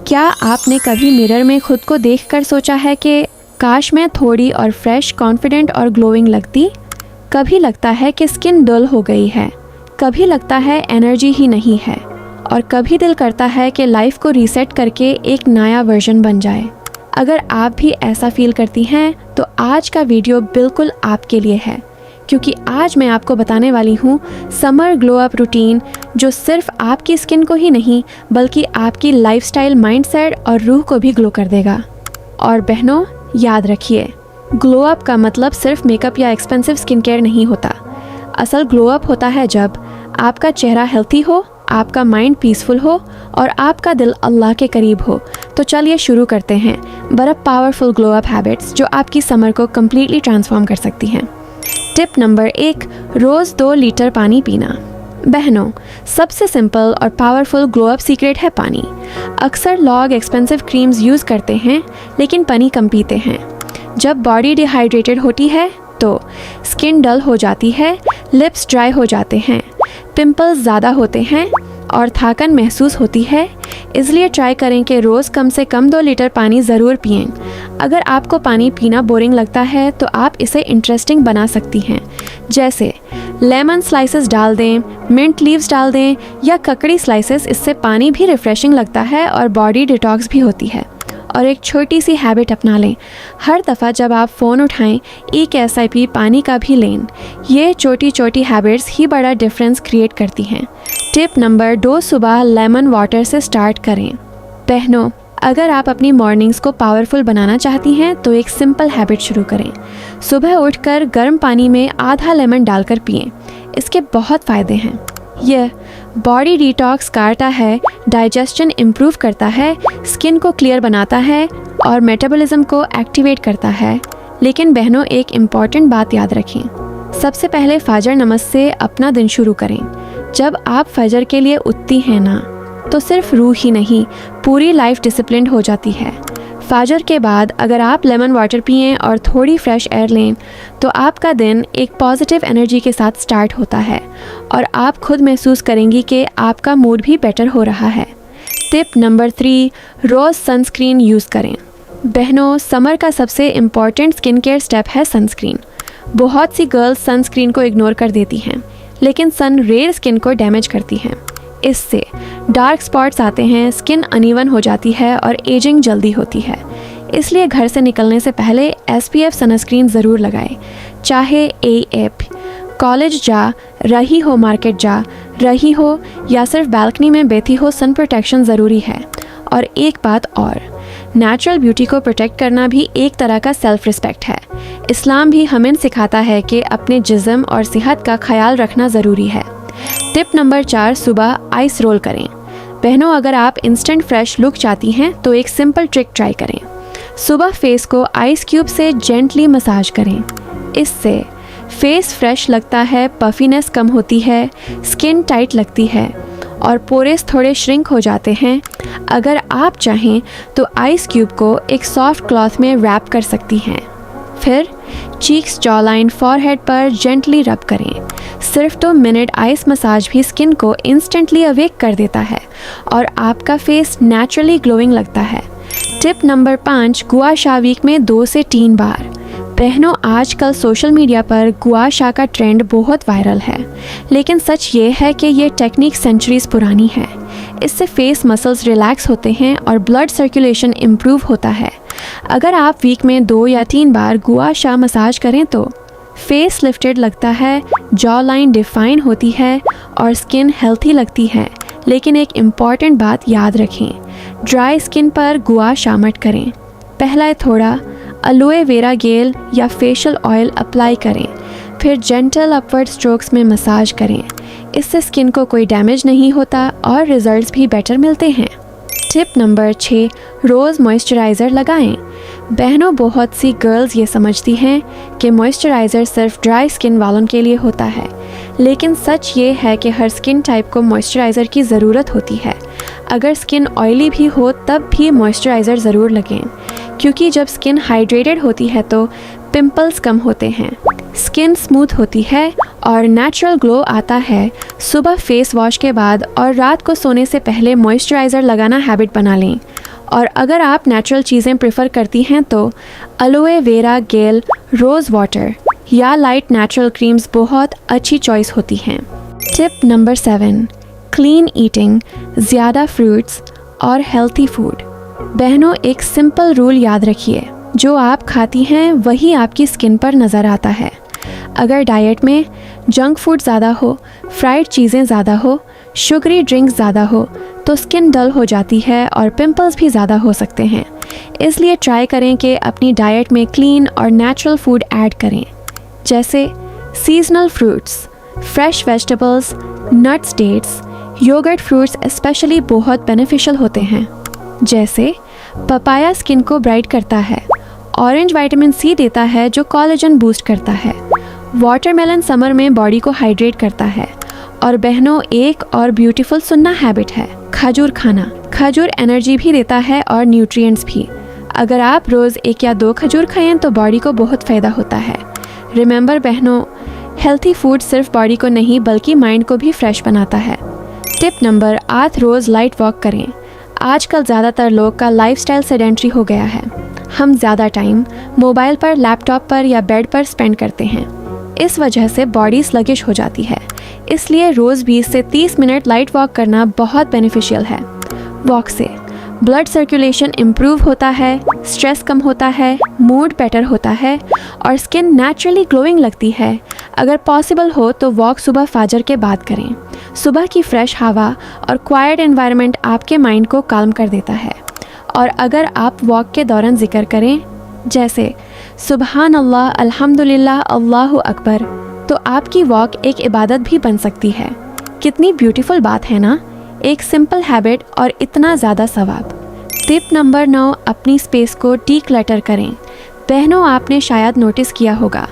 क्या आपने कभी मिरर में खुद को देखकर सोचा है कि काश मैं थोड़ी और फ्रेश, कॉन्फिडेंट और ग्लोइंग लगती? कभी लगता है कि स्किन डल हो गई है, कभी लगता है एनर्जी ही नहीं है, और कभी दिल करता है कि लाइफ को रीसेट करके एक नया वर्जन बन जाए। अगर आप भी ऐसा फील करती हैं तो आज का वीडियो बिल्कुल आपके लिए है, क्योंकि आज मैं आपको बताने वाली हूँ समर ग्लो अप रूटीन जो सिर्फ आपकी स्किन को ही नहीं बल्कि आपकी लाइफस्टाइल, माइंडसेट और रूह को भी ग्लो कर देगा। और बहनों, याद रखिए, ग्लो अप का मतलब सिर्फ मेकअप या एक्सपेंसिव स्किन केयर नहीं होता। असल ग्लो अप होता है जब आपका चेहरा हेल्थी हो, आपका माइंड पीसफुल हो और आपका दिल अल्लाह के करीब हो। तो चलिए शुरू करते हैं 12 पावरफुल ग्लो अप हैबिट्स जो आपकी समर को कम्प्लीटली ट्रांसफॉर्म कर सकती हैं। टिप नंबर 1, रोज़ 2 लीटर पानी पीना। बहनों, सबसे सिंपल और पावरफुल ग्लो अप सीक्रेट है पानी। अक्सर लोग एक्सपेंसिव क्रीम्स यूज़ करते हैं लेकिन पानी कम पीते हैं। जब बॉडी डिहाइड्रेटेड होती है तो स्किन डल हो जाती है, लिप्स ड्राई हो जाते हैं, पिंपल्स ज़्यादा होते हैं और थकान महसूस होती है। इसलिए ट्राई करें कि रोज़ कम से कम 2 लीटर पानी ज़रूर पिएं। अगर आपको पानी पीना बोरिंग लगता है तो आप इसे इंटरेस्टिंग बना सकती हैं, जैसे लेमन स्लाइसेस डाल दें, मिंट लीव्स डाल दें या ककड़ी स्लाइसेस। इससे पानी भी रिफ्रेशिंग लगता है और बॉडी डिटॉक्स भी होती है। और एक छोटी सी हैबिट अपना लें, हर दफ़ा जब आप फ़ोन उठाएं एक SIP पानी का भी लें। ये छोटी छोटी हैबिट्स ही बड़ा डिफरेंस क्रिएट करती हैं। टिप नंबर 2, सुबह लेमन वाटर से स्टार्ट करें। बहनों, अगर आप अपनी मॉर्निंग्स को पावरफुल बनाना चाहती हैं तो एक सिंपल हैबिट शुरू करें। सुबह उठकर गर्म पानी में आधा लेमन डालकर पिएं। इसके बहुत फ़ायदे हैं। यह बॉडी डिटॉक्स करता है, डाइजेशन इम्प्रूव करता है, स्किन को क्लियर बनाता है और मेटाबॉलिज्म को एक्टिवेट करता है। लेकिन बहनों, एक इम्पॉर्टेंट बात याद रखें, सबसे पहले फजर नमाज से अपना दिन शुरू करें। जब आप फजर के लिए उठती हैं ना, तो सिर्फ रूह ही नहीं, पूरी लाइफ डिसिप्लिन हो जाती है। फजर के बाद अगर आप लेमन वाटर पिएं और थोड़ी फ्रेश एयर लें तो आपका दिन एक पॉजिटिव एनर्जी के साथ स्टार्ट होता है और आप खुद महसूस करेंगी कि आपका मूड भी बेटर हो रहा है। टिप नंबर 3, रोज़ सनस्क्रीन यूज़ करें। बहनों, समर का सबसे इम्पॉर्टेंट स्किन केयर स्टेप है सनस्क्रीन। बहुत सी गर्ल्स सनस्क्रीन को इग्नोर कर देती हैं, लेकिन सन रेयर स्किन को डैमेज करती हैं। इससे डार्क स्पॉट्स आते हैं, स्किन अनइवन हो जाती है और एजिंग जल्दी होती है। इसलिए घर से निकलने से पहले SPF सनस्क्रीन ज़रूर लगाएं। चाहे AF, कॉलेज जा रही हो, मार्केट जा रही हो या सिर्फ बालकनी में बैठी हो, सन प्रोटेक्शन ज़रूरी है। और एक बात और, नेचुरल ब्यूटी को प्रोटेक्ट करना भी एक तरह का सेल्फ रिस्पेक्ट है। इस्लाम भी हमें सिखाता है कि अपने जिस्म और सेहत का ख्याल रखना ज़रूरी है। टिप नंबर 4, सुबह आइस रोल करें। बहनों, अगर आप इंस्टेंट फ्रेश लुक चाहती हैं तो एक सिंपल ट्रिक ट्राई करें। सुबह फेस को आइस क्यूब से जेंटली मसाज करें। इससे फेस फ्रेश लगता है, पफीनेस कम होती है, स्किन टाइट लगती है और पोरेस थोड़े श्रिंक हो जाते हैं। अगर आप चाहें तो आइस क्यूब को एक सॉफ्ट क्लॉथ में रैप कर सकती हैं। फिर चीक्स, जॉ लाइन, फॉरहेड पर जेंटली रब करें। सिर्फ 2 मिनट आइस मसाज भी स्किन को इंस्टेंटली अवेक कर देता है और आपका फेस नेचुरली ग्लोइंग लगता है। टिप नंबर 5, गुआ शा वीक में 2 से 3 बार। बहनों, आजकल सोशल मीडिया पर गुआ शा का ट्रेंड बहुत वायरल है, लेकिन सच ये है कि ये टेक्निक सेंचुरीज पुरानी है। इससे फेस मसल्स रिलैक्स होते हैं और ब्लड सर्कुलेशन इम्प्रूव होता है। अगर आप वीक में 2 या 3 बार गुआ शा मसाज करें तो फेस लिफ्टेड लगता है, जॉ लाइन डिफाइन होती है और स्किन हेल्थी लगती है। लेकिन एक इम्पॉर्टेंट बात याद रखें, ड्राई स्किन पर गुआ शा मत करें। पहले थोड़ा एलोए वेरा जेल या फेशियल ऑयल अप्लाई करें, फिर जेंटल अपवर्ड स्ट्रोक्स में मसाज करें। इससे स्किन को कोई डैमेज नहीं होता और रिजल्ट्स भी बेटर मिलते हैं। टिप नंबर 6, रोज़ मॉइस्चराइज़र लगाएं। बहनों, बहुत सी गर्ल्स ये समझती हैं कि मॉइस्चराइज़र सिर्फ ड्राई स्किन वालों के लिए होता है, लेकिन सच ये है कि हर स्किन टाइप को मॉइस्चराइज़र की ज़रूरत होती है। अगर स्किन ऑयली भी हो तब भी मॉइस्चराइज़र ज़रूर लगें, क्योंकि जब स्किन हाइड्रेटेड होती है तो पिंपल्स कम होते हैं, स्किन स्मूथ होती है और नेचुरल ग्लो आता है। सुबह फेस वॉश के बाद और रात को सोने से पहले मॉइस्चराइज़र लगाना हैबिट बना लें और अगर आप नेचुरल चीज़ें प्रेफर करती हैं तो aloe vera gel, rose water या लाइट नेचुरल क्रीम्स बहुत अच्छी चॉइस होती हैं। टिप नंबर 7, क्लीन ईटिंग, ज़्यादा फ्रूट्स और हेल्थी फूड। बहनों, एक सिंपल रूल याद रखिए, जो आप खाती हैं वही आपकी स्किन पर नज़र आता है। अगर डाइट में जंक फूड ज़्यादा हो, फ्राइड चीज़ें ज़्यादा हो, शुगरी ड्रिंक्स ज़्यादा हो तो स्किन डल हो जाती है और पिंपल्स भी ज़्यादा हो सकते हैं। इसलिए ट्राई करें कि अपनी डाइट में क्लीन और नेचुरल फूड ऐड करें, जैसे seasonal fruits, fresh vegetables, nuts, dates, yogurt fruits specially बहुत बेनिफिशियल होते हैं। जैसे पपाया स्किन को ब्राइट करता है, ऑरेंज विटामिन सी देता है जो कोलेजन बूस्ट करता है, वाटरमेलन समर में बॉडी को हाइड्रेट करता है। और बहनों, एक और ब्यूटीफुल सुन्ना हैबिट है खजूर खाना। खजूर एनर्जी भी देता है और न्यूट्रिएंट्स भी। अगर आप रोज़ 1 या 2 खजूर खाएं तो बॉडी को बहुत फ़ायदा होता है। रिमेंबर बहनों, हेल्थी फूड सिर्फ बॉडी को नहीं बल्कि माइंड को भी फ्रेश बनाता है। टिप नंबर 8, रोज़ लाइट वॉक करें। आजकल ज़्यादातर लोग का लाइफस्टाइल सेडेंट्री हो गया है। हम ज़्यादा टाइम मोबाइल पर, लैपटॉप पर या बेड पर स्पेंड करते हैं। इस वजह से बॉडी स्लगिश हो जाती है। इसलिए रोज़ 20 से 30 मिनट लाइट वॉक करना बहुत बेनिफिशियल है। वॉक से ब्लड सर्कुलेशन इम्प्रूव होता है, स्ट्रेस कम होता है, मूड बेटर होता है और स्किन नेचुरली ग्लोइंग लगती है। अगर पॉसिबल हो तो वॉक सुबह फाजर के बाद करें। सुबह की फ्रेश हवा और क्वाइट एनवायरनमेंट आपके माइंड को काल्म कर देता है। और अगर आप वॉक के दौरान जिक्र करें, जैसे सुबहान अल्लाह, अल्हम्दुलिल्लाह, अल्लाहु अकबर, तो आपकी वॉक एक इबादत भी बन सकती है। कितनी ब्यूटीफुल बात है ना, एक सिंपल हैबिट और इतना ज़्यादा सवाब। टिप नंबर 9, अपनी स्पेस को डीक्लटर करें। बहनों, आपने शायद नोटिस किया होगा,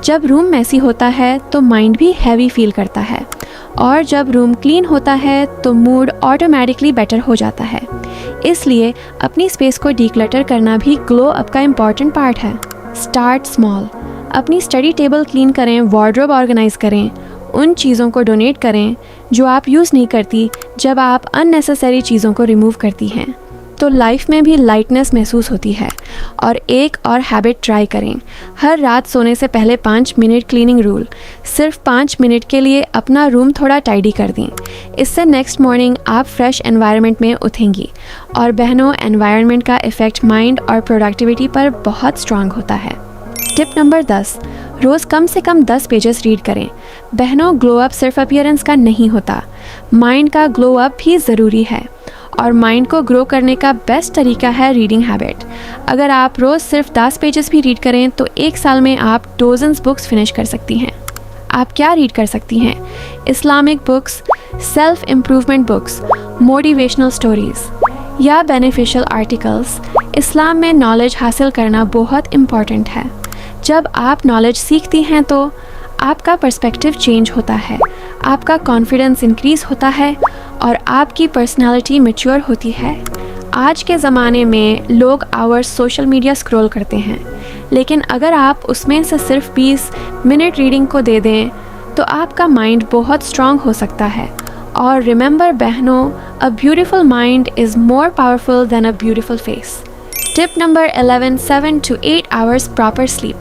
जब रूम मैसी होता है तो माइंड भी हैवी फील करता है, और जब रूम क्लीन होता है तो मूड ऑटोमेटिकली बेटर हो जाता है। इसलिए अपनी स्पेस को डीक्लटर करना भी ग्लो अप का इम्पॉर्टेंट पार्ट है। Start small. अपनी स्टडी टेबल क्लीन करें, वार्डरोब ऑर्गेनाइज करें, उन चीज़ों को डोनेट करें जो आप यूज़ नहीं करती। जब आप अननेसेसरी चीज़ों को रिमूव करती हैं तो लाइफ में भी लाइटनेस महसूस होती है। और एक और हैबिट ट्राई करें, हर रात सोने से पहले 5 मिनट क्लीनिंग रूल। सिर्फ 5 मिनट के लिए अपना रूम थोड़ा टाइडी कर दें। इससे नेक्स्ट मॉर्निंग आप फ्रेश एनवायरनमेंट में उठेंगी। और बहनों, एनवायरनमेंट का इफ़ेक्ट माइंड और प्रोडक्टिविटी पर बहुत स्ट्रांग होता है। टिप नंबर 10, रोज़ कम से कम 10 पेजेस रीड करें। बहनों, ग्लो अप सिर्फ अपीयरेंस का नहीं होता, माइंड का ग्लो अप भी ज़रूरी है। और माइंड को ग्रो करने का बेस्ट तरीका है रीडिंग हैबिट। अगर आप रोज़ सिर्फ 10 पेजेस भी रीड करें तो 1 साल में आप डोजन्स बुक्स फिनिश कर सकती हैं। आप क्या रीड कर सकती हैं? Islamic books, self improvement books, motivational stories या बेनिफिशियल आर्टिकल्स। इस्लाम में नॉलेज हासिल करना बहुत इम्पॉर्टेंट है। जब आप नॉलेज सीखती हैं तो आपका पर्सपेक्टिव चेंज होता है, आपका कॉन्फिडेंस इंक्रीज़ होता है और आपकी पर्सनालिटी मैच्योर होती है। आज के ज़माने में लोग आवर्स सोशल मीडिया स्क्रॉल करते हैं, लेकिन अगर आप उसमें से सिर्फ 20 मिनट रीडिंग को दे दें तो आपका माइंड बहुत स्ट्रॉन्ग हो सकता है। और रिमेंबर बहनों, a beautiful mind is more powerful then a beautiful face. Tip number 11, 7 to 8 hours proper sleep.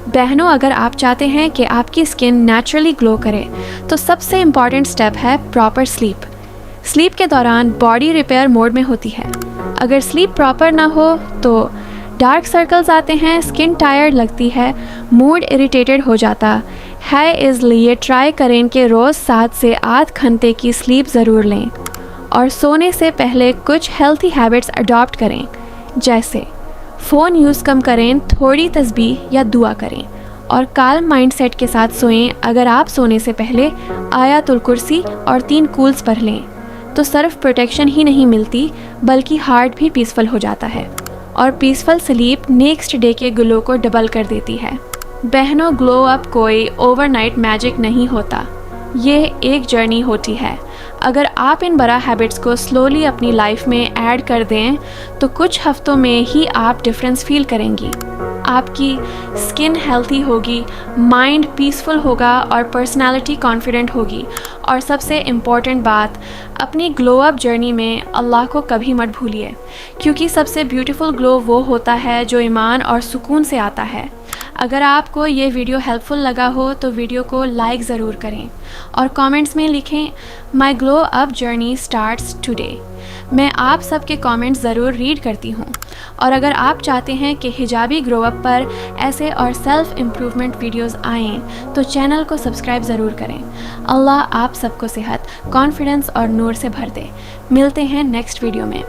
बहनों, अगर आप चाहते हैं कि आपकी स्किन नेचुरली ग्लो करे तो सबसे इम्पॉर्टेंट स्टेप है प्रॉपर स्लीप। स्लीप के दौरान बॉडी रिपेयर मोड में होती है। अगर स्लीप प्रॉपर ना हो तो डार्क सर्कल्स आते हैं, स्किन टायर्ड लगती है, मूड इरिटेटेड हो जाता है। इसलिए ट्राई करें कि रोज़ 7 से 8 घंटे की स्लीप ज़रूर लें। और सोने से पहले कुछ हेल्थी हैबिट्स अडॉप्ट करें, जैसे फ़ोन यूज़ कम करें, थोड़ी तस्बीह या दुआ करें और काल्म माइंडसेट के साथ सोएं। अगर आप सोने से पहले आयतुल कुर्सी और 3 कूल्स पढ़ लें तो सिर्फ प्रोटेक्शन ही नहीं मिलती बल्कि हार्ट भी पीसफुल हो जाता है। और पीसफुल स्लीप नेक्स्ट डे के ग्लो को डबल कर देती है। बहनों, ग्लो अप कोई ओवरनाइट मैजिक नहीं होता, ये एक जर्नी होती है। अगर आप इन बड़ा हैबिट्स को स्लोली अपनी लाइफ में ऐड कर दें तो कुछ हफ्तों में ही आप डिफरेंस फील करेंगी। आपकी स्किन हेल्थी होगी, माइंड पीसफुल होगा और पर्सनालिटी कॉन्फिडेंट होगी। और सबसे इम्पॉर्टेंट बात, अपनी ग्लो अप जर्नी में अल्लाह को कभी मत भूलिए, क्योंकि सबसे ब्यूटीफुल ग्लो वो होता है जो ईमान और सुकून से आता है। अगर आपको ये वीडियो हेल्पफुल लगा हो तो वीडियो को लाइक ज़रूर करें और कमेंट्स में लिखें माई glow up journey starts today. मैं आप सबके कमेंट्स ज़रूर रीड करती हूँ। और अगर आप चाहते हैं कि हिजाबी ग्रो अप पर ऐसे और सेल्फ इम्प्रूवमेंट वीडियोस आएँ तो चैनल को सब्सक्राइब ज़रूर करें। अल्लाह आप सबको सेहत, कॉन्फिडेंस और नूर से भर दे। मिलते हैं नेक्स्ट वीडियो में।